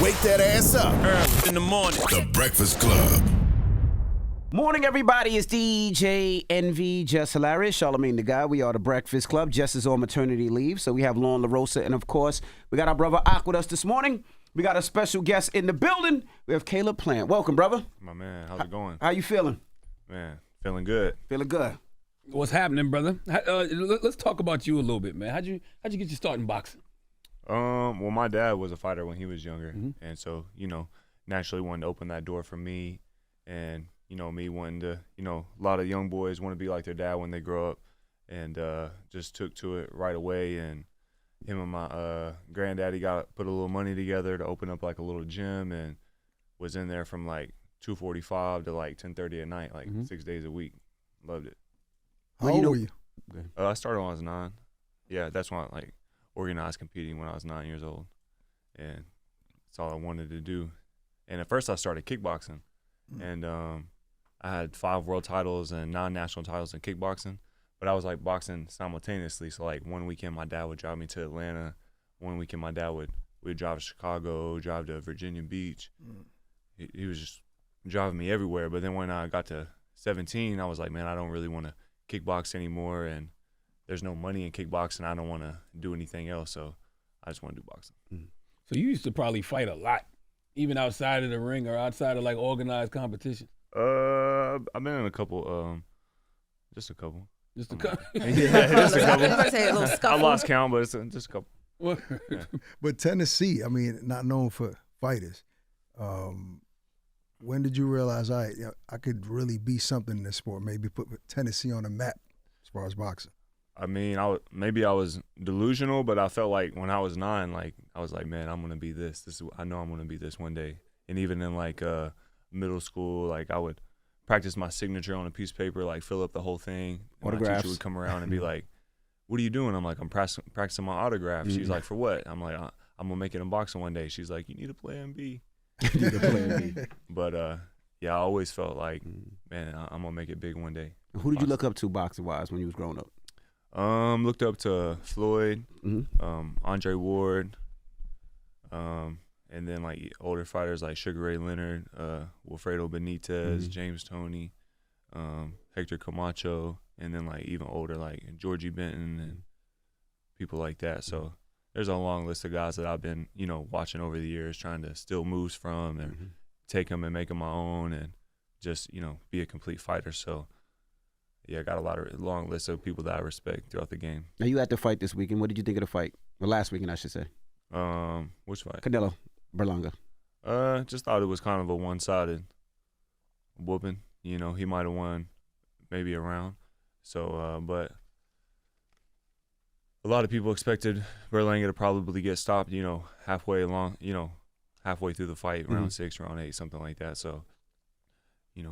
Wake that ass up. Early in the morning. The Breakfast Club. Morning, everybody. It's DJ Envy, Jess Hilarious, Charlamagne the Guy. We are the Breakfast Club. Jess is on maternity leave, so we have Lauren LaRosa, and of course, we got our brother Arce with us this morning. We got a special guest in the building. We have Caleb Plant. Welcome, brother. My man, how's it going? How you feeling? Man, feeling good. Feeling good. What's happening, brother? Let's talk about you a little bit, man. How'd you get your start in boxing? Well, my dad was a fighter when he was younger, and so naturally wanted to open that door for me, and me wanting to, a lot of young boys want to be like their dad when they grow up, and just took to it right away. And him and my granddaddy put a little money together to open up like a little gym, and was in there from like 2:45 to like 10:30 at night, like 6 days a week. Loved it. How old were you? I started when I was 9. Yeah, that's when I organized competing when I was 9 years old, and that's all I wanted to do. And at first I started kickboxing, and I had 5 world titles and 9 national titles in kickboxing, but I was like boxing simultaneously. So like one weekend my dad would drive me to Atlanta, one weekend my dad would drive to Chicago, drive to Virginia Beach. He was just driving me everywhere. But then when I got to 17, I was like, man, I don't really want to kickbox anymore, and there's no money in kickboxing. I don't want to do anything else, so I just want to do boxing. So you used to probably fight a lot, even outside of the ring or outside of like organized competition. I've been in a couple, just a couple. Just a couple. Yeah, just a couple. I was about to say a little I scuffle. lost count, but it's just a couple. Yeah. But Tennessee, I mean, not known for fighters. When did you realize I could really be something in this sport? Maybe put Tennessee on the map as far as boxing. I mean, maybe I was delusional, but I felt like when I was 9, I was like, man, I'm gonna be this. I know I'm gonna be this one day. And even in middle school, I would practice my signature on a piece of paper, fill up the whole thing. And my teacher would come around and be like, what are you doing? I'm like, I'm practicing my autograph. She's like, for what? I'm like, I'm gonna make it in boxing one day. She's like, you need to play MB. But I always felt like, man, I'm gonna make it big one day. Who did you look up to boxing-wise when you was growing up? Looked up to Floyd, Andre Ward, and then older fighters like Sugar Ray Leonard, Wilfredo Benitez, James Toney, Hector Camacho, and then even older like Georgie Benton and people like that. So there's a long list of guys that I've been watching over the years, trying to steal moves from and take them and make them my own, and just be a complete fighter. So. Yeah, I got a long list of people that I respect throughout the game. Now, you had the fight this weekend. What did you think of the fight? Well, last weekend, I should say. Which fight? Canelo Berlanga. Just thought it was kind of a one-sided whooping. He might have won maybe a round. So, but a lot of people expected Berlanga to probably get stopped, halfway along, halfway through the fight, round 6, round 8, something like that. So,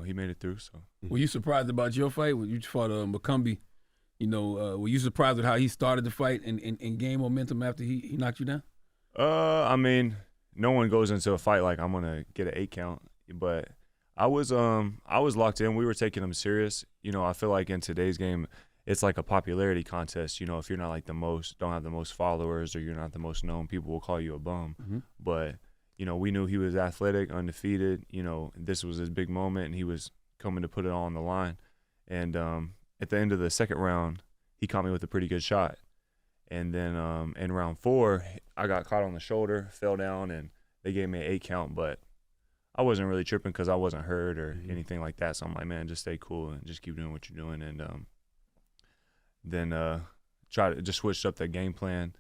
he made it through. So, were you surprised about your fight? When you fought McCumby, were you surprised with how he started the fight and gained momentum after he knocked you down? I mean, no one goes into a fight like I'm gonna get an 8 count, but I was locked in. We were taking him serious. I feel like in today's game, it's like a popularity contest. If you're not don't have the most followers, or you're not the most known, people will call you a bum. But we knew he was athletic, undefeated. This was his big moment, and he was coming to put it all on the line. And at the end of the second round, he caught me with a pretty good shot. And then in round 4, I got caught on the shoulder, fell down, and they gave me an 8 count. But I wasn't really tripping because I wasn't hurt or anything like that. So I'm like, man, just stay cool and just keep doing what you're doing. And then just switched up the game plan,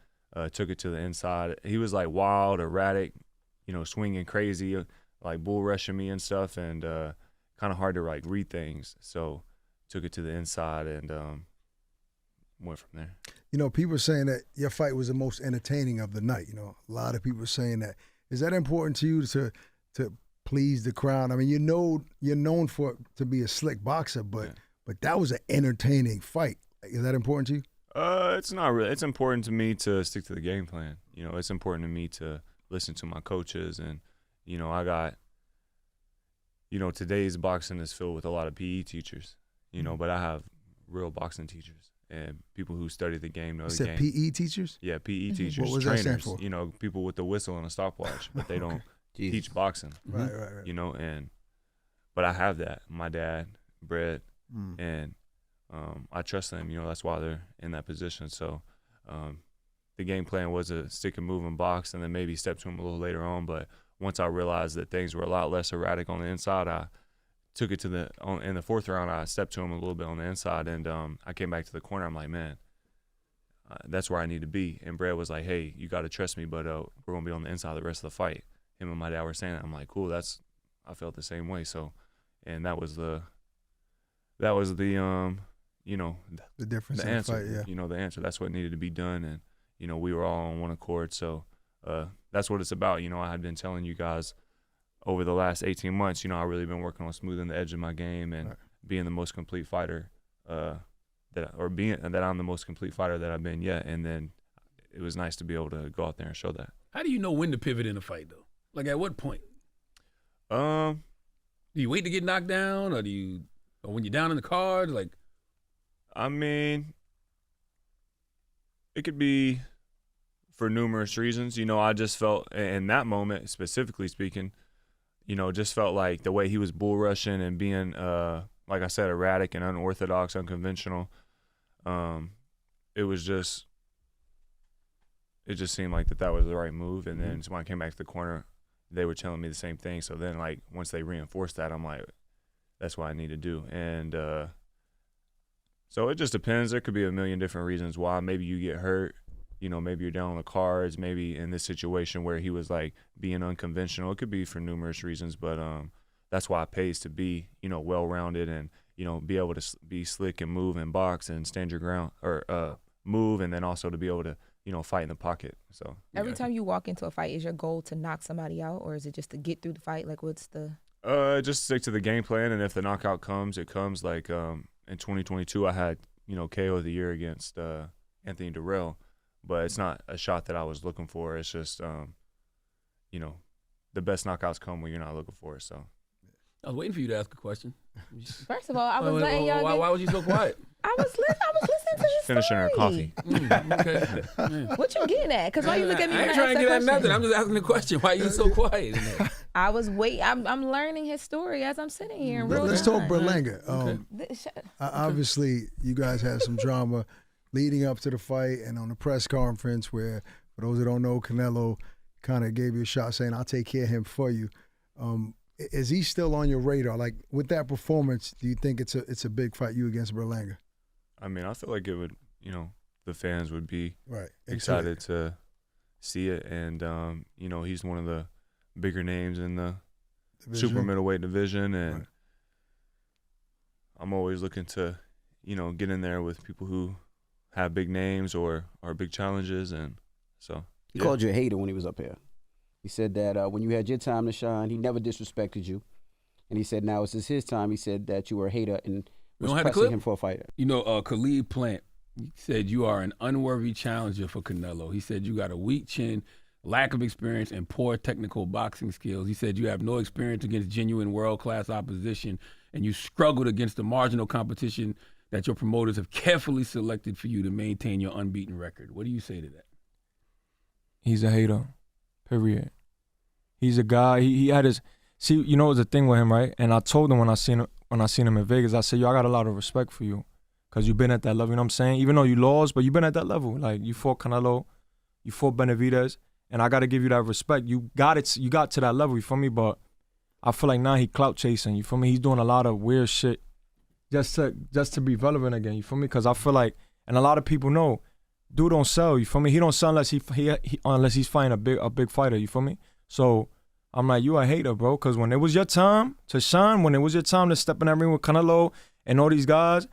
took it to the inside. He was wild, erratic, swinging crazy, bull rushing me and stuff, and kind of hard to read things. So took it to the inside and went from there. People are saying that your fight was the most entertaining of the night. A lot of people are saying that. Is that important to you to please the crowd? I mean, you're known to be a slick boxer, but that was an entertaining fight. Is that important to you? It's not really. It's important to me to stick to the game plan. It's important to me to listen to my coaches, and I got today's boxing is filled with a lot of PE teachers, but I have real boxing teachers and people who study the game know the game. PE teachers? Yeah, PE teachers, What was trainers, that stand for? People with the whistle and a stopwatch, but they don't teach boxing. Right. You know, but I have that. My dad, Brett, and I trust them. You know, that's why they're in that position. So the game plan was to stick and move and box, and then maybe step to him a little later on. But once I realized that things were a lot less erratic on the inside, I took it to in the fourth round. I stepped to him a little bit on the inside, and I came back to the corner. I'm like, man, that's where I need to be. And Brad was like, hey, you got to trust me, but we're gonna be on the inside the rest of the fight. Him and my dad were saying that. I'm like, cool. I felt the same way. So, and that was the you know, the difference the in answer. the fight, yeah. You know, the answer. That's what needed to be done, and you know, we were all on one accord. So that's what it's about. You know, I had been telling you guys over the last 18 months, you know, I've really been working on smoothing the edge of my game and being the most complete fighter that I'm the most complete fighter that I've been yet. And then it was nice to be able to go out there and show that. How do you know when to pivot in a fight, though? Like, at what point? Do you wait to get knocked down, or when you're down in the cards? Like, I mean, it could be for numerous reasons. You know, I just felt in that moment, specifically speaking, you know, just felt like the way he was bull rushing and being, like I said, erratic and unorthodox, unconventional. It just seemed like that was the right move. And then when I came back to the corner, they were telling me the same thing. So then, like, once they reinforced that, I'm like, that's what I need to do. And so it just depends. There could be a million different reasons why. Maybe you get hurt. You know, maybe you're down on the cards. Maybe in this situation where he was, like, being unconventional. It could be for numerous reasons. But that's why it pays to be, you know, well-rounded and, you know, be able to be slick and move and box and stand your ground or move, and then also to be able to, you know, fight in the pocket. So every time you walk into a fight, is your goal to knock somebody out, or is it just to get through the fight? Like, what's the just stick to the game plan, and if the knockout comes, it comes. Like in 2022, I had, you know, KO of the year against Anthony Durrell, but it's not a shot that I was looking for. It's just you know, the best knockouts come when you're not looking for it. So I was waiting for you to ask a question. First of all, I was letting y'all. Why was you so quiet? I was listening to this. Finishing her coffee. Okay. Yeah. What you getting at? Because why you look at me? I when ain't I trying to ask get at that nothing. I'm just asking the question. Why you so quiet? I was I'm learning his story as I'm sitting here. In real Let's time. talk Berlanga. Okay. Obviously, you guys had some drama leading up to the fight and on the press conference where, for those that don't know, Canelo kind of gave you a shot saying, I'll take care of him for you. Is he still on your radar? Like, with that performance, do you think it's a big fight, you against Berlanga? I mean, I feel like it would, you know, the fans would be right excited to see it. And, you know, he's one of the bigger names in the super middleweight division. And I'm always looking to, you know, get in there with people who have big names or are big challenges. And so. He called you a hater when he was up here. He said that when you had your time to shine, he never disrespected you. And he said now it's his time. He said that you were a hater and was pressing him for a fighter. You know, Khalid Plant, he said you are an unworthy challenger for Canelo. He said you got a weak chin, lack of experience, and poor technical boxing skills. He said you have no experience against genuine world-class opposition, and you struggled against the marginal competition that your promoters have carefully selected for you to maintain your unbeaten record. What do you say to that? He's a hater, period. He's a guy, he had his, see, you know, it was a thing with him, right? And I told him when I seen him in Vegas, I said, yo, I got a lot of respect for you because you've been at that level, you know what I'm saying? Even though you lost, but you've been at that level. Like, you fought Canelo, you fought Benavidez, and I got to give you that respect. You got to that level, you feel me? But I feel like now he clout chasing, you feel me? He's doing a lot of weird shit just to be relevant again, you feel me? Because I feel like, and a lot of people know, dude don't sell, you feel me? He don't sell unless unless he's fighting a big fighter, you feel me? So I'm like, you a hater, bro, because when it was your time to shine, when it was your time to step in that ring with Canelo and all these guys,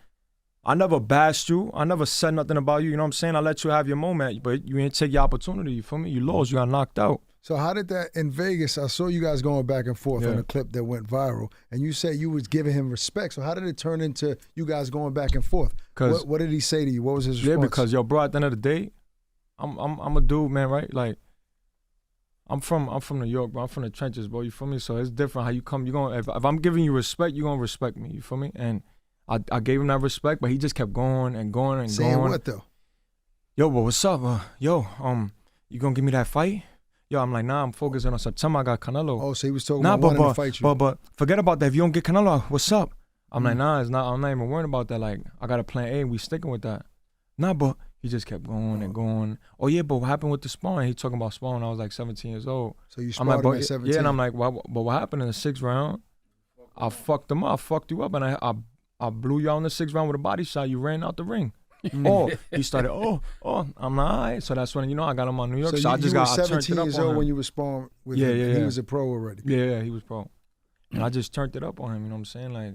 I never bashed you. I never said nothing about you, you know what I'm saying? I let you have your moment, but you didn't take your opportunity, you feel me? You lost, you got knocked out. So how did that, in Vegas, I saw you guys going back and forth on a clip that went viral, and you said you was giving him respect. So how did it turn into you guys going back and forth? What did he say to you? What was his response? Yeah, because, yo, bro, at the end of the day, I'm a dude, man, right? Like, I'm from New York, bro. I'm from the trenches, bro. You feel me? So it's different how you come. If I'm giving you respect, you're going to respect me. You feel me? And I gave him that respect, but he just kept going and going and saying going. What, though? Yo, but what's up? You going to give me that fight? yo, I'm like, nah, I'm focusing on September. I got Canelo. Oh, so he was talking Nah, about wanting to fight you. but forget about that. If you don't get Canelo, what's up? I'm like, nah, it's not. I'm not even worried about that. Like, I got a plan A, and we sticking with that. Nah, but he just kept going and going. Oh yeah, but what happened with the sparring? He talking about sparring when I was like 17 years old. So you I'm like, sparred him at 17? yeah, and I'm like, but what happened in the 6th round? I fucked him up. I fucked you up, and I blew you out in the 6th round with a body shot. You ran out the ring. Oh, he started. Oh, I'm not all right. So that's when I got him on New York. So I just got. You were 17 I turned it up years on old him. when you were sparring with Yeah, him. yeah, He yeah. was a pro already. Yeah, he was pro, and I just turned it up on him. You know what I'm saying? Like,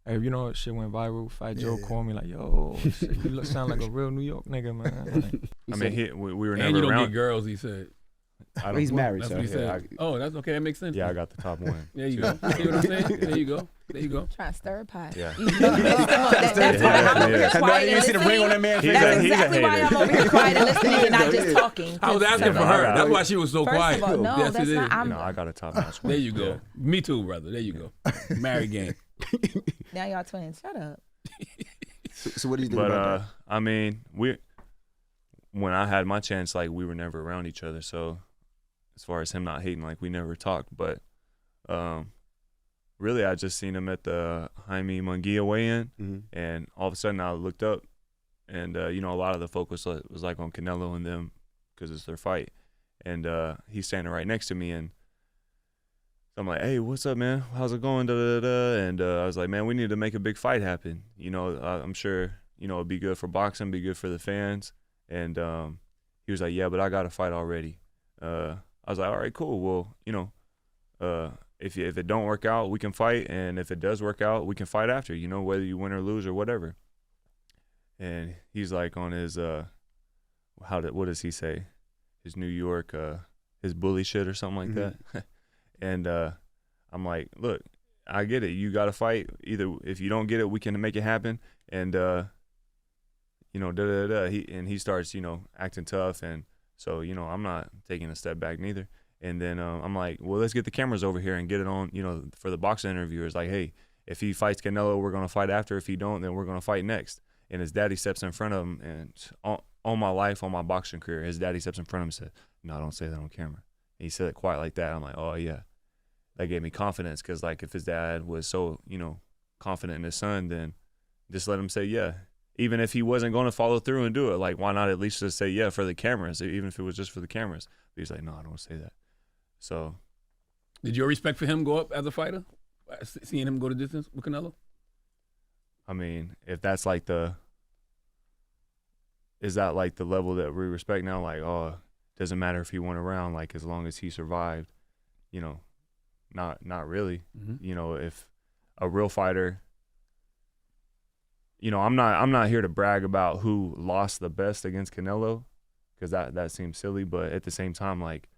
hey, shit went viral. Fat Joe called me like, yo, shit, you sound like a real New York nigga, man. Like, I mean, we were never And you don't around. get girls, he said. He's married, That's so. what he said. Yeah, Oh, that's okay. That makes sense. Yeah, I got the top one. There you go. See what I'm saying? There you go. There you go. Trying to stir a pot. Yeah. That's why I'm over here Yeah. quiet You and see the ring on that listening. man's He's face? That's a exactly why hater. I'm over here quiet and listening and not just talking. I was asking for her. That's why she was so First quiet. of all, no, Yes, that's it is. not. I'm, No, I got a top notch one. There you go. Yeah. Me too, brother. There you go. Married game. now y'all twins. Shut up. So what do you think But about that? I mean, when I had my chance, like we were never around each other. So as far as him not hating, like we never talked. But really, I just seen him at the Jaime Munguia weigh-in, and all of a sudden I looked up, and a lot of the focus was like on Canelo and them because it's their fight, and he's standing right next to me, and I'm like, hey, what's up, man? How's it going? Da, da, da, da. And I was like, man, we need to make a big fight happen. I'm sure it'd be good for boxing, be good for the fans. And he was like, yeah, but I got a fight already. I was like, all right, cool. Well, if it don't work out, we can fight, and if it does work out, we can fight after. Whether you win or lose or whatever. And he's like on his what does he say? His New York his bully shit or something like that. And I'm like, look, I get it. You got to fight. Either if you don't get it, we can make it happen. And he starts acting tough, and so I'm not taking a step back neither. And then I'm like, well, let's get the cameras over here and get it on, for the boxing interviewers. Like, hey, if he fights Canelo, we're gonna fight after. If he don't, then we're gonna fight next. And his daddy steps in front of him, and all my life, all my boxing career, his daddy steps in front of him and said, no, don't say that on camera. And he said it quiet like that. I'm like, oh yeah, that gave me confidence, because like if his dad was so confident in his son, then just let him say yeah. Even if he wasn't going to follow through and do it, like why not at least just say yeah for the cameras, even if it was just for the cameras. But he's like, no, I don't say that. So, Did your respect for him go up as a fighter? Seeing him go the distance with Canelo? I mean, if that's like is that like the level that we respect now? Like, oh, doesn't matter if he won a round, like as long as he survived, not really. If a real fighter, I'm not here to brag about who lost the best against Canelo, because that seems silly. But at the same time, like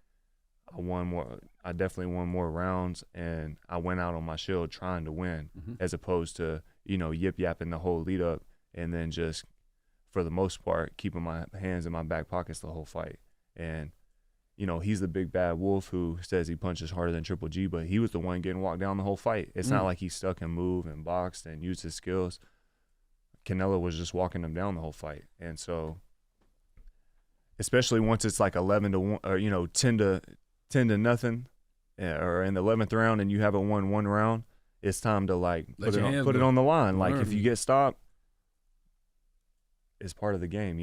I definitely won more rounds, and I went out on my shield trying to win, as opposed to yip yapping the whole lead up, and then just for the most part keeping my hands in my back pockets the whole fight. And he's the big bad wolf who says he punches harder than Triple G, but he was the one getting walked down the whole fight. It's not like he stuck and moved and boxed and used his skills. Canelo was just walking him down the whole fight. And so, especially once it's like 11-1 or 10 to nothing, or in the 11th round and you haven't won one round, it's time to like put it on the line. Like if you get stopped, it's part of the game.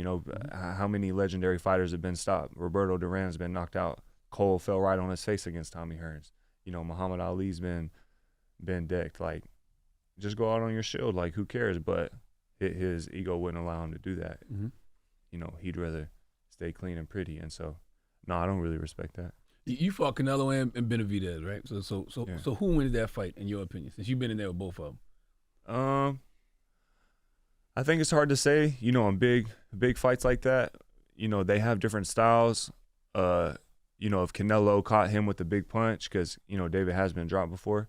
How many legendary fighters have been stopped? Roberto Duran's been knocked out. Cole fell right on his face against Tommy Hearns. Muhammad Ali's been decked. Like, just go out on your shield. Like, who cares? But his ego wouldn't allow him to do that. He'd rather stay clean and pretty. And so, no, I don't really respect that. You fought Canelo and Benavidez, right? So who wins that fight in your opinion? Since you've been in there with both of them. I think it's hard to say. In big fights like that, they have different styles. If Canelo caught him with the big punch, because David has been dropped before,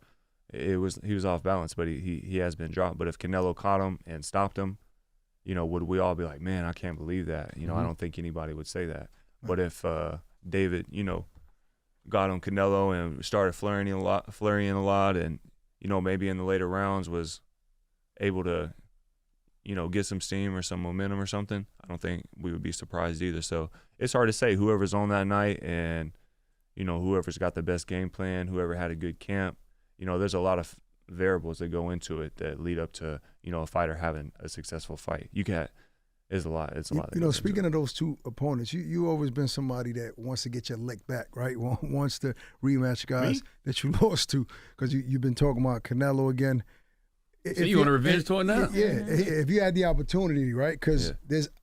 he was off balance, but he has been dropped. But if Canelo caught him and stopped him, would we all be like, man, I can't believe that? I don't think anybody would say that. But if David, got on Canelo and started flurrying a lot, and maybe in the later rounds was able to get some steam or some momentum or something, I don't think we would be surprised either. So it's hard to say. Whoever's on that night and whoever's got the best game plan, whoever had a good camp. There's a lot of variables that go into it that lead up to, a fighter having a successful fight. It's a lot. It's a lot. Speaking of those two opponents, you always been somebody that wants to get your lick back, right? Wants to rematch guys that you lost to, because you've been talking about Canelo again. So you on a revenge tour now? Yeah, if you had the opportunity, right? Because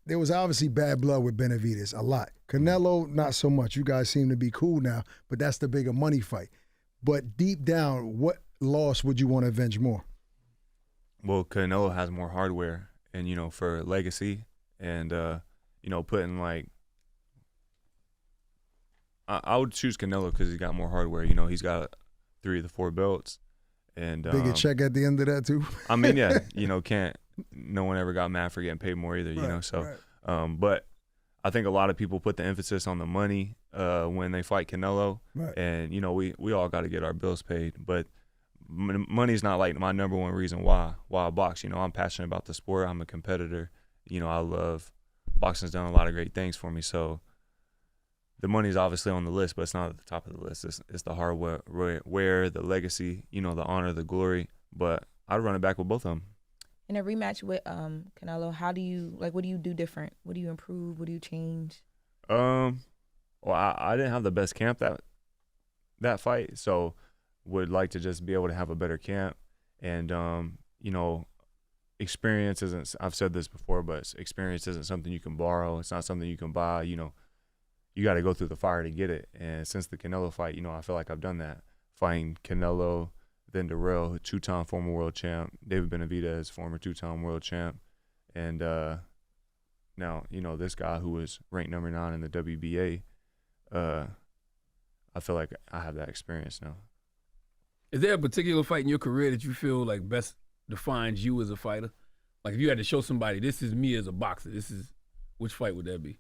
there was obviously bad blood with Benavidez, a lot. Canelo, not so much. You guys seem to be cool now, but that's the bigger money fight. But deep down, what loss would you want to avenge more? Well, Canelo has more hardware, and for legacy, and putting like, I would choose Canelo because he's got more hardware. He's got 3 of the 4 belts. And bigger check at the end of that too. I mean, yeah, no one ever got mad for getting paid more either, Right. But I think a lot of people put the emphasis on the money when they fight Canelo, right. And we all got to get our bills paid, but money's not like my number one reason why I box. I'm passionate about the sport. I'm a competitor. I love boxing's done a lot of great things for me, so the money's obviously on the list, but it's not at the top of the list. It's the hardware, the legacy, the honor, the glory. But I'd run it back with both of them. In a rematch with Canelo, what do you do different? What do you improve? What do you change? Well, I didn't have the best camp that fight, so would like to just be able to have a better camp. And experience isn't. I've said this before, but experience isn't something you can borrow. It's not something you can buy. You got to go through the fire to get it. And since the Canelo fight, I feel like I've done that. Fighting Canelo, then Darrell, 2-time former world champ, David Benavidez, former 2-time world champ, and now, this guy who was ranked number 9 in the WBA, I feel like I have that experience now. Is there a particular fight in your career that you feel like best defines you as a fighter? Like if you had to show somebody, this is me as a boxer, which fight would that be?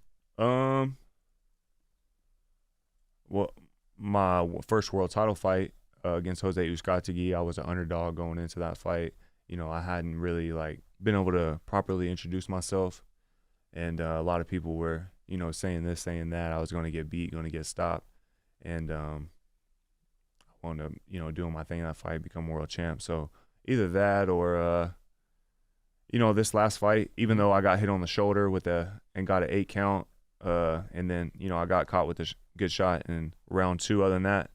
Well, my first world title fight against Jose Uzcategui, I was an underdog going into that fight. I hadn't really been able to properly introduce myself, and a lot of people were, saying this, saying that. I was going to get beat, going to get stopped, and I wound up, doing my thing in that fight, become world champ. So either that or, this last fight, even though I got hit on the shoulder and got an 8 count, and then I got caught with a good shot in round 2. Other than that,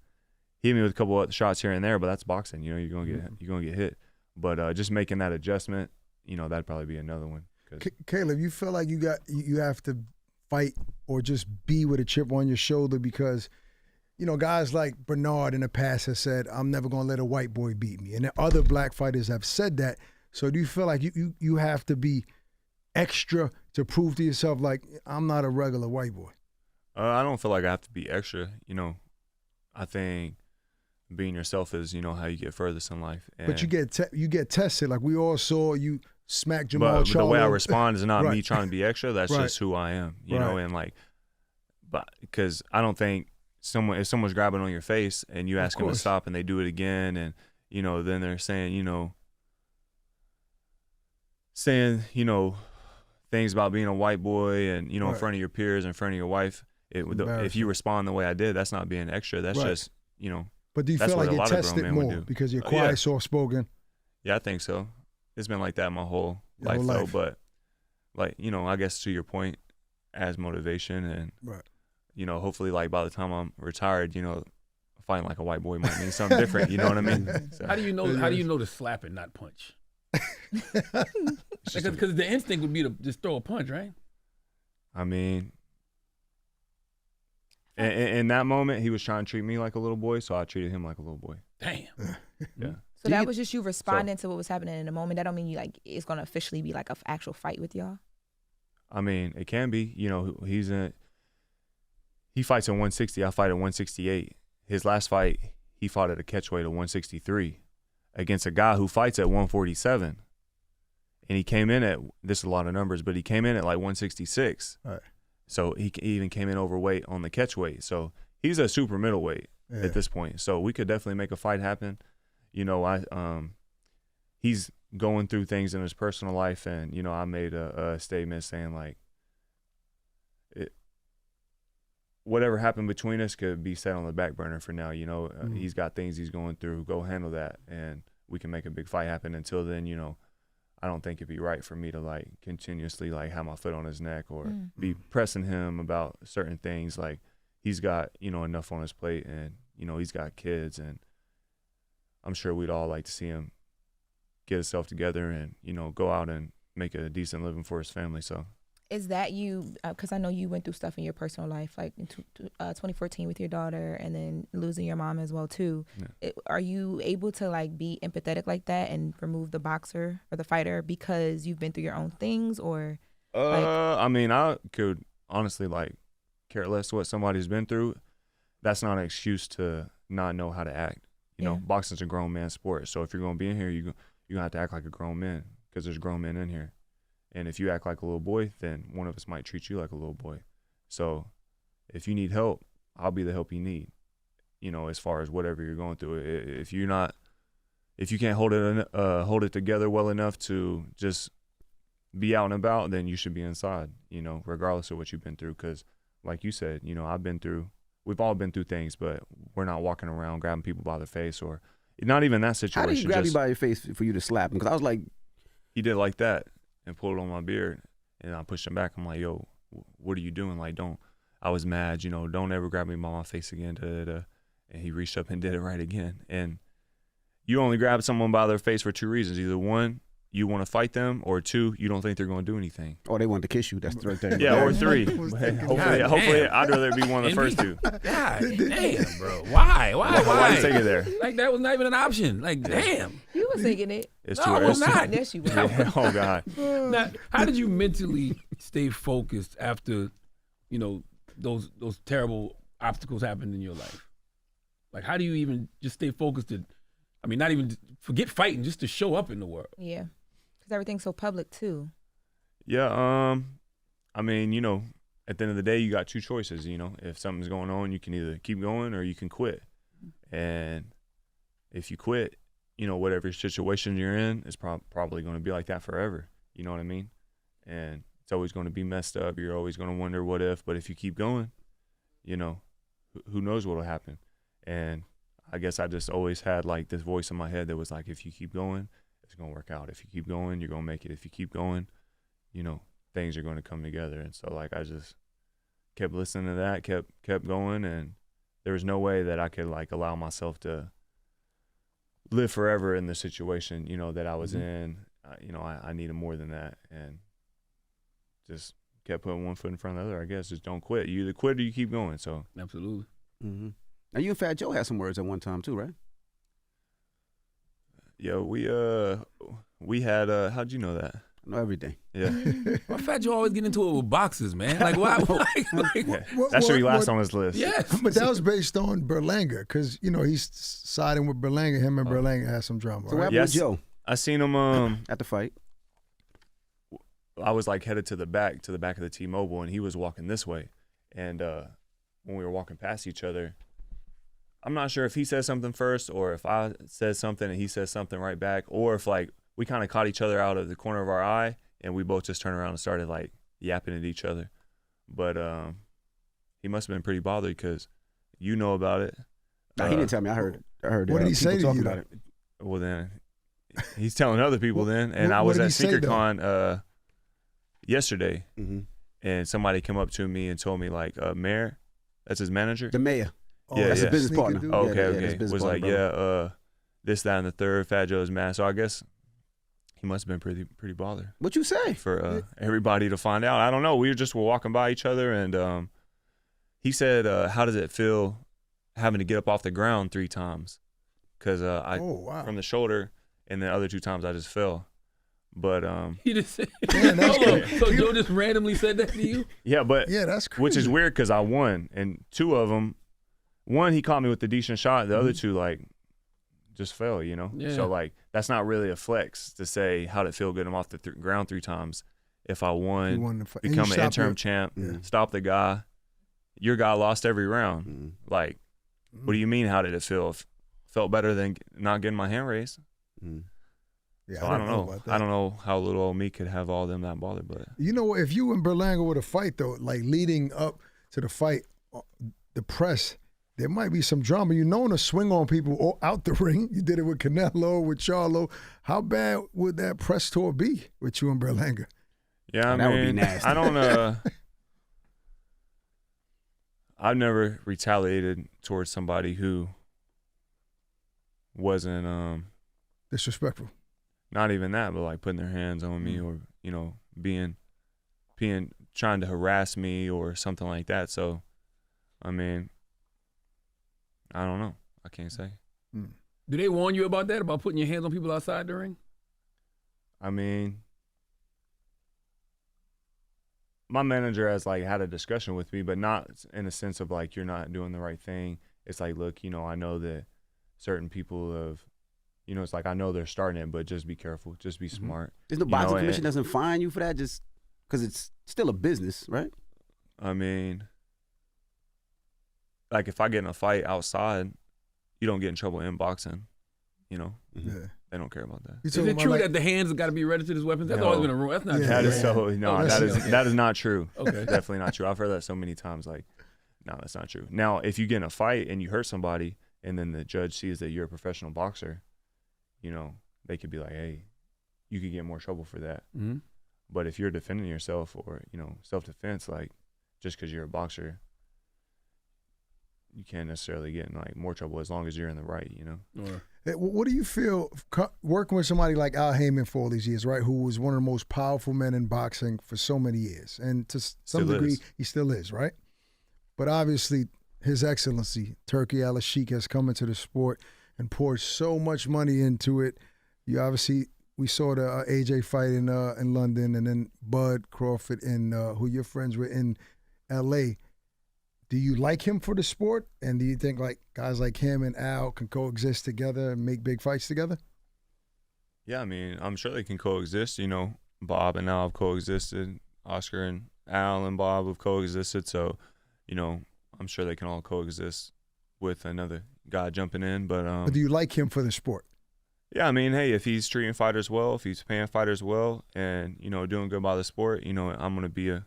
he hit me with a couple of shots here and there, but that's boxing. You're gonna get hit. But just making that adjustment, that'd probably be another one. Caleb, you feel like you have to fight or just be with a chip on your shoulder because guys like Bernard in the past have said, "I'm never gonna let a white boy beat me," and then other black fighters have said that. So do you feel like you have to be extra to prove to yourself like I'm not a regular white boy? I don't feel like I have to be extra. I think being yourself is how you get furthest in life. And but you get tested. Like we all saw you smack Jermall. But the way I respond is not Right. me trying to be extra. That's Right. just who I am. You Right. know, and but because I don't think if someone's grabbing on your face and you ask them to stop and they do it again, and then they're saying things about being a white boy and in front of your peers, in front of your wife. If you respond the way I did, that's not being extra. That's just But do you that's feel like what a you're lot of grown tested men would more do. because you're quiet, soft-spoken? Yeah, I think so. It's been like that my whole life, though. But I guess to your point, as motivation and hopefully by the time I'm retired, fighting like a white boy might mean something different. You know what I mean? So. How do you know to slap and not punch? Because the instinct would be to just throw a punch, right? I mean, in that moment, he was trying to treat me like a little boy, so I treated him like a little boy. Damn. Yeah. So that was just you responding to what was happening in the moment. That don't mean it's gonna officially be like an actual fight with y'all. I mean, it can be. He fights at 160. I fight at 168. His last fight, he fought at a catchweight of 163 against a guy who fights at 147. And he came in at, this is a lot of numbers, but he came in at 166. Right. So he even came in overweight on the catchweight. So he's a super middleweight at this point. So we could definitely make a fight happen. He's going through things in his personal life, and I made a statement saying whatever happened between us could be set on the back burner for now. He's got things he's going through. Go handle that, and we can make a big fight happen. Until then, I don't think it'd be right for me to like continuously like have my foot on his neck or be pressing him about certain things. Like he's got, enough on his plate, and, he's got kids, and I'm sure we'd all like to see him get himself together and, go out and make a decent living for his family. So is that you, because I know you went through stuff in your personal life, like in 2014 with your daughter and then losing your mom as well too. Yeah. Are you able to like be empathetic like that and remove the boxer or the fighter because you've been through your own things, or? I mean, I could honestly like care less what somebody's been through. That's not an excuse to not know how to act. Boxing's a grown man sport. So if you're going to be in here, you're going to have to act like a grown man because there's grown men in here. And if you act like a little boy, then one of us might treat you like a little boy. So if you need help, I'll be the help you need, as far as whatever you're going through. If you can't hold it together well enough to just be out and about, then you should be inside, regardless of what you've been through. Because like you said, we've all been through things, but we're not walking around grabbing people by the face, or not even that situation. How did he grab you by your face for you to slap him? Because I was like, he did like that and pulled on my beard, and I pushed him back. I'm like, yo, what are you doing? Like, I was mad, don't ever grab me by my face again. And he reached up and did it right again. And you only grab someone by their face for two reasons. Either one, you want to fight them, or two, you don't think they're going to do anything. Or they want to kiss you. That's the right thing. Yeah, or three. Hopefully, I'd rather be one of the first two. God damn, bro. Why? Why you take it there? Like, that was not even an option. Like, damn. You was thinking it. It's No, too I was early. not. Yes, you was. Yeah, oh, God. Now, how did you mentally stay focused after, those terrible obstacles happened in your life? Like, how do you even just stay focused not even forget fighting, just to show up in the world? Yeah. Because everything's so public too. Yeah, at the end of the day, you got two choices. If something's going on, you can either keep going or you can quit. And if you quit, whatever situation you're in is probably going to be like that forever. You know what I mean? And it's always going to be messed up. You're always going to wonder what if. But if you keep going, who knows what will happen. And I guess I just always had like this voice in my head that was like, if you keep going, it's going to work out. If you keep going, you're going to make it. If you keep going, things are going to come together. And so like I just kept listening to that, kept going, and there was no way that I could like allow myself to live forever in the situation, that I was in. I needed more than that, and just kept putting one foot in front of the other. I guess just don't quit. You either quit or you keep going. So Absolutely. Mm-hmm. Now you and Fat Joe had some words at one time too, right? Yeah, we had how'd you know that? I know everything. Yeah. Why Fat Joe always get into it with boxers, man? Like, why? That should be last on his list. Yes. But that was based on Berlanga, because he's siding with Berlanga. Him and Berlanga had some drama. So what Right? happened with Joe I seen him at the fight? I was like headed to the back of the T-Mobile, and he was walking this way. And when we were walking past each other, I'm not sure if he said something first or if I said something and he said something right back, or if like we kind of caught each other out of the corner of our eye and we both just turned around and started like yapping at each other. But he must have been pretty bothered because you know about it. Nah, he didn't tell me. I heard. What did he say to talking you? about it. Well, then he's telling other people then. And I what was did at he say, SneakerCon yesterday, Mm-hmm. and somebody came up to me and told me like, Mayor, that's his manager. The mayor. Yeah, That's yeah. a business Sneaker partner. dude? Yeah, Okay, yeah, okay. that's business Was partner, like, brother. this, that, and the third. Fat Joe's mad. So I guess he must have been pretty bothered What you say? for everybody to find out. I don't know. We were walking by each other, and he said, "How does it feel having to get up off the ground 3 times?" Because from the shoulder, and the other 2 times I just fell. But He just said, Man, that's Hold on. So Joe just randomly said that to you? yeah, but Yeah, that's crazy. which is weird because I won, and 2 of them, one he caught me with a decent shot. The other 2 like just fell, Yeah. So like that's not really a flex to say how'd it feel getting him off the ground 3 times. If I You won, won the fight. And you become an stopped interim your- champ, Yeah. stop the guy, your guy lost every round. Mm-hmm. Like, what do you mean? How did it feel? Felt better than not getting my hand raised. Mm-hmm. Yeah, So I don't know. about that. I don't know how little old me could have all them that bothered, but You know, if you and Berlanga were to fight though, like leading up to the fight, the press, there might be some drama. You know, to swing on people out the ring. You did it with Canelo, with Charlo. How bad would that press tour be with you and Berlanga? Yeah, I That would be mean, nasty. I don't. I've never retaliated towards somebody who wasn't Disrespectful. not even that, but like putting their hands on me or being trying to harass me or something like that. So, I mean, I don't know. I can't say. Do they warn you about that, about putting your hands on people outside the ring? I mean, my manager has like had a discussion with me, but not in a sense of like you're not doing the right thing. It's like, look, I know that certain people have, it's like I know they're starting it, but just be careful, just be smart. There's no boxing commission doesn't fine you for that, just because it's still a business, right? I mean, like if I get in a fight outside, you don't get in trouble in boxing. Yeah. They don't care about that. Is it true that the hands have got to be registered as weapons? That's always been a rule. That's not true. That is that is not true. Okay. Definitely not true. I've heard that so many times. Like, no, that's not true. Now, if you get in a fight and you hurt somebody, and then the judge sees that you're a professional boxer, they could be like, hey, you could get more trouble for that. Mm-hmm. But if you're defending yourself or self-defense, like just because you're a boxer, you can't necessarily get in like more trouble as long as you're in the right. Hey, what do you feel working with somebody like Al Heyman for all these years, right? Who was one of the most powerful men in boxing for so many years, and to some degree, he still is, right? But obviously, His Excellency Turki Al-Sheikh has come into the sport and poured so much money into it. We saw the AJ fight in London, and then Bud Crawford who you're friends with in LA. Do you like him for the sport? And do you think like guys like him and Al can coexist together and make big fights together? Yeah, I mean, I'm sure they can coexist. Bob and Al have coexisted. Oscar and Al and Bob have coexisted. So, I'm sure they can all coexist with another guy jumping in. But do you like him for the sport? Yeah, I mean, hey, if he's treating fighters well, if he's paying fighters well, and doing good by the sport, I'm gonna be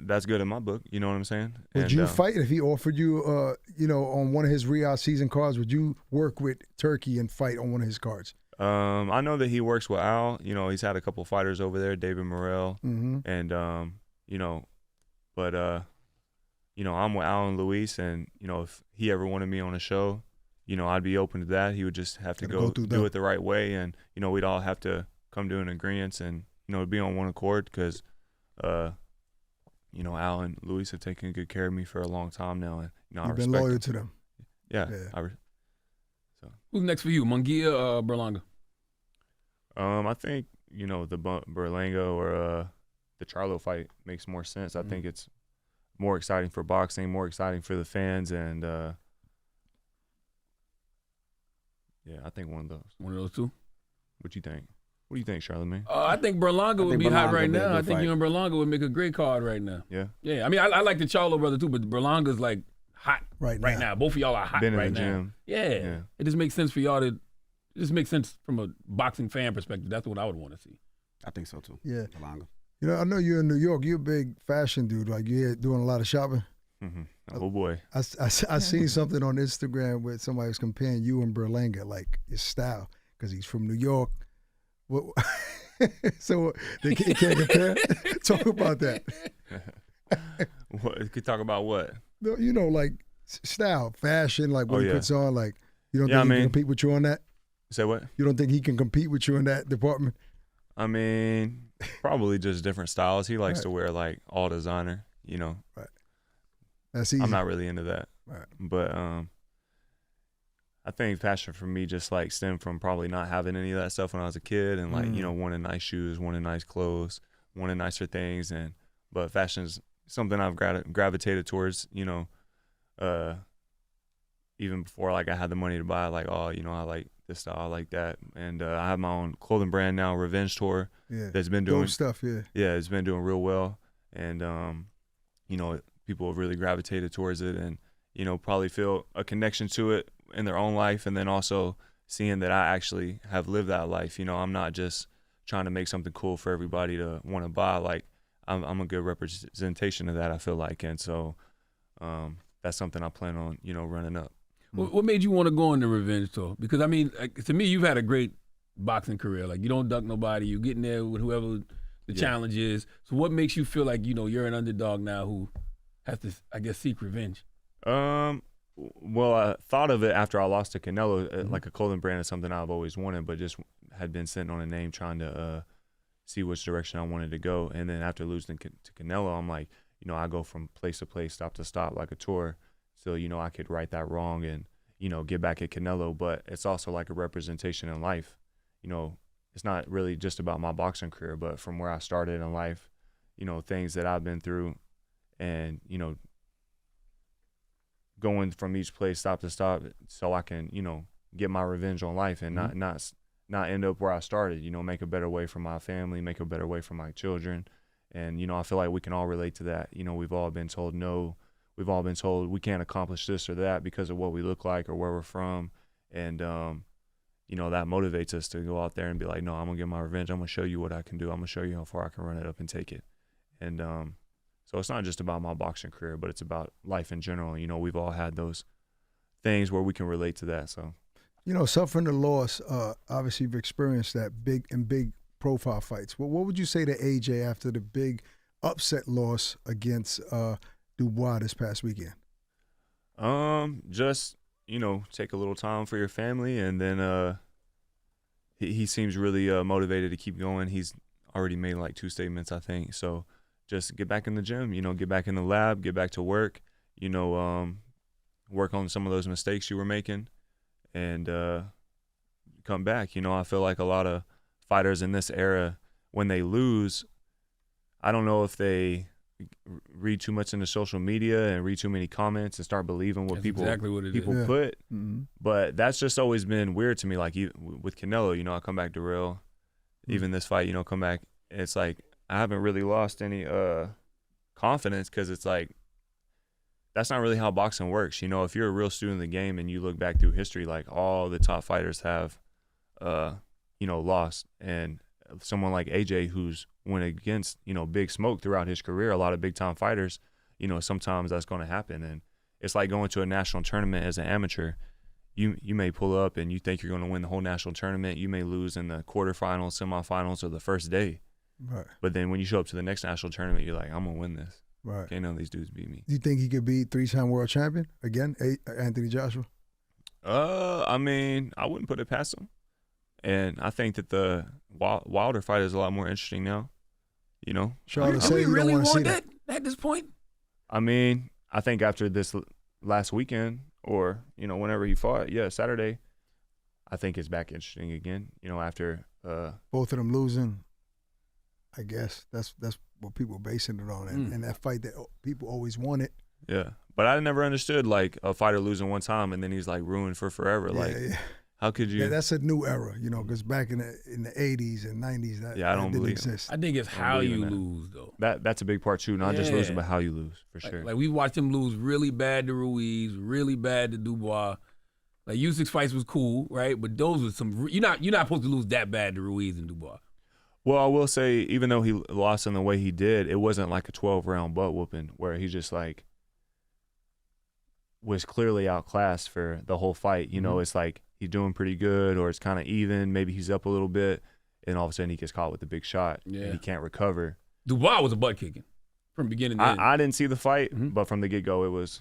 that's good in my book. You know what I'm saying? Would you fight if he offered you, on one of his Riyadh season cards? Would you work with Turki and fight on one of his cards? I know that he works with Al. He's had a couple fighters over there, David Morrell, and but I'm with Al and Luis, and if he ever wanted me on a show, I'd be open to that. He would just have to go do it the right way, and we'd all have to come to an agreement and be on one accord because. Al and Luis have taken good care of me for a long time now, and You've been loyal to them. Yeah. Who's next for you, Munguia or Berlanga? I think the Berlanga or the Charlo fight makes more sense. I think it's more exciting for boxing, more exciting for the fans, and I think one of those. One of those two. What you think? What do you think, Charlamagne? I think Berlanga would be hot right now. I think you and Berlanga would make a great card right now. Yeah. Yeah. I mean, I like the Charlo brother too, but Berlanga's like hot right now. Both of y'all are hot Been right in the now. gym. Yeah. It just makes sense for y'all to. It just makes sense from a boxing fan perspective. That's what I would want to see. I think so too. Yeah. Berlanga. I know you're in New York. You're a big fashion dude. Like you're here doing a lot of shopping. Mm-hmm. Oh boy. I seen something on Instagram where somebody was comparing you and Berlanga, like his style, because he's from New York. What? So they can't compare. Talk about that. What? Could talk about what? Like style, fashion, like what he puts on. Like you don't think he can compete with you on that? Say what? You don't think he can compete with you in that department? I mean, probably just different styles. He likes to wear like all designer. Right. That's easy. I'm not really into that. Right. But I think fashion for me just like stemmed from probably not having any of that stuff when I was a kid and like, wanting nice shoes, wanting nice clothes, wanting nicer things. But fashion is something I've gravitated towards, even before like I had the money to buy like, I like this style, I like that. And I have my own clothing brand now, Revenge Tour. Yeah. That's been doing stuff, yeah. Yeah, it's been doing real well. And, people have really gravitated towards it and, probably feel a connection to it in their own life, and then also seeing that I actually have lived that life. I'm not just trying to make something cool for everybody to want to buy. Like I'm a good representation of that, I feel like. And so that's something I plan on, running up. What made you want to go on the revenge tour? Because, I mean, to me, you've had a great boxing career. Like, you don't duck nobody. You get in there with whoever the challenge is. So what makes you feel like, you're an underdog now who has to, I guess, seek revenge? Well, I thought of it after I lost to Canelo. Like a clothing brand is something I've always wanted, but just had been sitting on a name trying to see which direction I wanted to go. And then after losing to Canelo, I'm like, I go from place to place, stop to stop like a tour. So, I could right that wrong and, get back at Canelo. But it's also like a representation in life. It's not really just about my boxing career, but from where I started in life, things that I've been through and, going from each place stop to stop so I can, get my revenge on life and not end up where I started, make a better way for my family, make a better way for my children. And, I feel like we can all relate to that. We've all been told no. We've all been told we can't accomplish this or that because of what we look like or where we're from. And, that motivates us to go out there and be like, no, I'm going to get my revenge. I'm going to show you what I can do. I'm going to show you how far I can run it up and take it. And so it's not just about my boxing career, but it's about life in general. We've all had those things where we can relate to that. So, suffering the loss, obviously you've experienced that big profile fights. Well, what would you say to AJ after the big upset loss against Dubois this past weekend? Just, take a little time for your family, and then he seems really motivated to keep going. He's already made like 2 statements, I think. So just get back in the gym, get back in the lab, get back to work, work on some of those mistakes you were making and come back. I feel like a lot of fighters in this era, when they lose, I don't know if they read too much into social media and read too many comments and start believing what people put. Mm-hmm. But that's just always been weird to me. Like with Canelo, I come back to real, even this fight, come back. It's like I haven't really lost any confidence because it's like that's not really how boxing works. If you're a real student of the game and you look back through history, like all the top fighters have, lost. And someone like AJ who's went against, Big Smoke throughout his career, a lot of big-time fighters, sometimes that's going to happen. And it's like going to a national tournament as an amateur. You may pull up and you think you're going to win the whole national tournament. You may lose in the quarterfinals, semifinals, or the first day. Right. But then when you show up to the next national tournament, you're like, I'm going to win this. Right. Can't none of these dudes beat me. Do you think he could be 3-time world champion again, Anthony Joshua? I mean, I wouldn't put it past him. And I think that the Wilder fight is a lot more interesting now. Charlo Do we really want that at this point? I mean, I think after this last weekend or, whenever he fought, Saturday, I think it's back interesting again, after both of them losing. I guess that's what people are basing it on, and that fight that people always wanted. Yeah, but I never understood like a fighter losing one time and then he's like ruined for forever. How could you? Yeah, that's a new era, because back in the 80s and 90s, that didn't exist. I think it's how you lose, though. That's a big part too. Not just losing, but how you lose for sure. Like we watched him lose really bad to Ruiz, really bad to Dubois. Like Usyk's fights was cool, right? But those were some. You're not supposed to lose that bad to Ruiz and Dubois. Well, I will say, even though he lost in the way he did, it wasn't like a 12-round butt whooping where he just like was clearly outclassed for the whole fight. It's like he's doing pretty good, or it's kind of even. Maybe he's up a little bit, and all of a sudden he gets caught with a big shot, and he can't recover. Dubois was a butt kicking from beginning to end. I didn't see the fight, but from the get-go it was.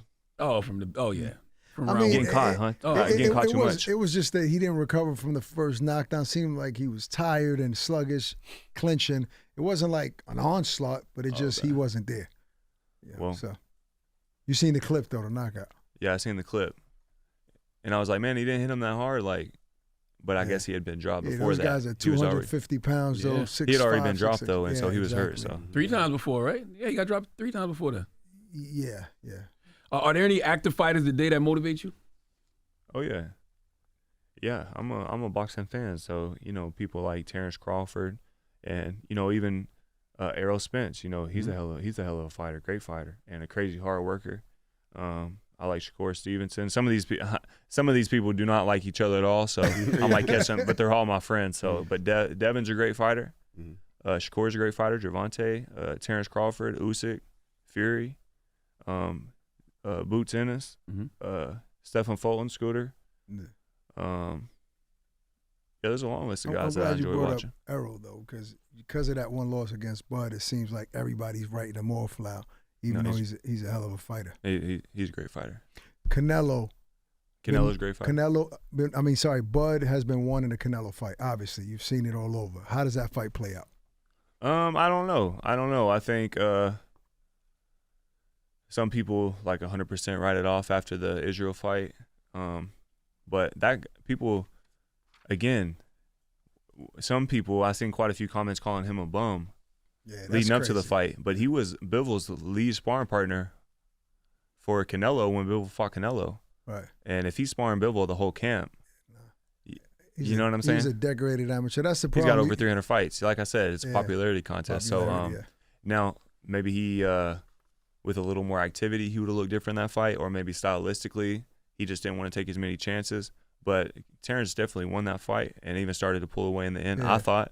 Getting caught, getting caught too much. It was just that he didn't recover from the first knockdown. Seemed like he was tired and sluggish, clinching. It wasn't like an onslaught, but he wasn't there. So you seen the clip though, the knockout. Yeah, I seen the clip, and I was like, man, he didn't hit him that hard, but I guess he had been dropped before that. Those guys are 250 pounds though. 6'5", he had already been dropped 6'6". though, and so he was hurt. So 3 times before, right? Yeah, he got dropped 3 times before that. Yeah. Are there any active fighters today that motivate you? Oh yeah. I'm a boxing fan, so people like Terrence Crawford, and even Errol Spence. He's a hell of a fighter, great fighter, and a crazy hard worker. I like Shakur Stevenson. Some of these people do not like each other at all, so I might catch them, but they're all my friends. So, but Devin's a great fighter. Shakur's a great fighter. Gervonta, Terrence Crawford, Usyk, Fury. Boots Ennis, Stephen Fulton, Scooter. Yeah. Yeah, there's a long list of I'm guys that I glad you enjoy brought watching. up Errol, though, because of that one loss against Bud, it seems like everybody's writing him off now, even though he's a hell of a fighter. He's a great fighter. Canelo's a great fighter. Bud has been wanting the Canelo fight. Obviously, you've seen it all over. How does that fight play out? I don't know. I think some people like 100% write it off after the Israel fight. But that people, again, some people, I've seen quite a few comments calling him a bum leading up to the fight. But he was Bivol's lead sparring partner for Canelo when Bivol fought Canelo. Right. And if he's sparring Bivol the whole camp, you know what I'm saying? He's a decorated amateur. That's the problem. He's got over 300 fights. Like I said, it's a popularity contest. Now maybe he, with a little more activity, he would have looked different in that fight, or maybe stylistically, he just didn't want to take as many chances. But Terrence definitely won that fight and even started to pull away in the end, I thought.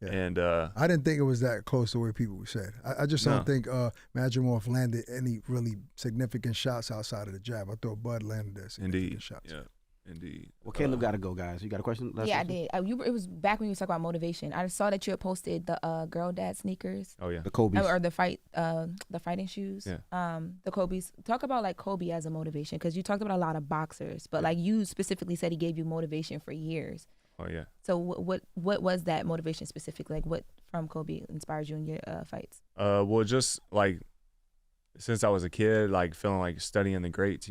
Yeah. And I didn't think it was that close to where people said. I just don't think Madrimov landed any really significant shots outside of the jab. I thought Bud landed there significant shots. Yeah. Indeed. Well, Caleb got to go, guys. You got a question? I did. It was back when you were talking about motivation. I saw that you had posted the girl dad sneakers. Oh yeah, the Kobe's or the fighting shoes. Yeah. The Kobe's. Talk about like Kobe as a motivation, because you talked about a lot of boxers, but like you specifically said he gave you motivation for years. Oh yeah. So what was that motivation specifically? Like what from Kobe inspired you in your fights? Well, just like since I was a kid, like feeling like studying the greats.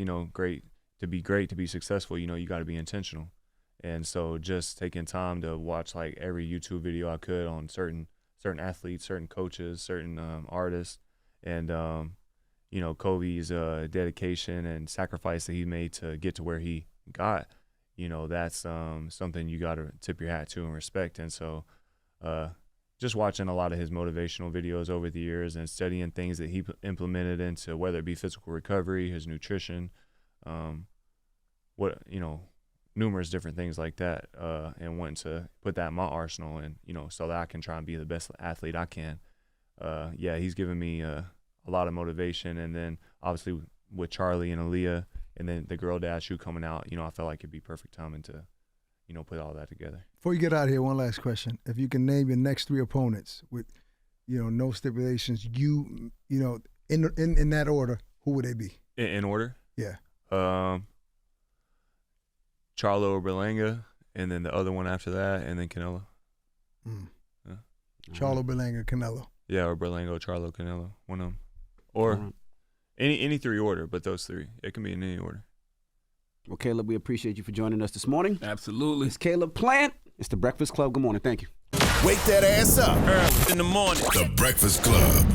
To be successful, you got to be intentional. And so just taking time to watch like every YouTube video I could on certain athletes, certain coaches, certain artists, and Kobe's dedication and sacrifice that he made to get to where he got, that's something you got to tip your hat to and respect. And so just watching a lot of his motivational videos over the years and studying things that he implemented into, whether it be physical recovery, his nutrition, numerous different things like that, and wanting to put that in my arsenal, and so that I can try and be the best athlete I can. He's given me a lot of motivation, and then obviously with Charlie and Aaliyah, and then the girl dad shoe coming out, I felt like it'd be perfect timing to, put all that together. Before you get out of here, one last question: if you can name your next 3 opponents with, no stipulations, in that order, who would they be? In order? Yeah. Charlo or Berlanga, and then the other one after that, and then Canelo. Yeah. Charlo, Berlanga, Canelo. Yeah, or Berlanga, Charlo, Canelo, one of them. Or any 3 order, but those 3. It can be in any order. Well, Caleb, we appreciate you for joining us this morning. Absolutely. It's Caleb Plant. It's The Breakfast Club. Good morning. Thank you. Wake that ass up. Early in the morning. The Breakfast Club.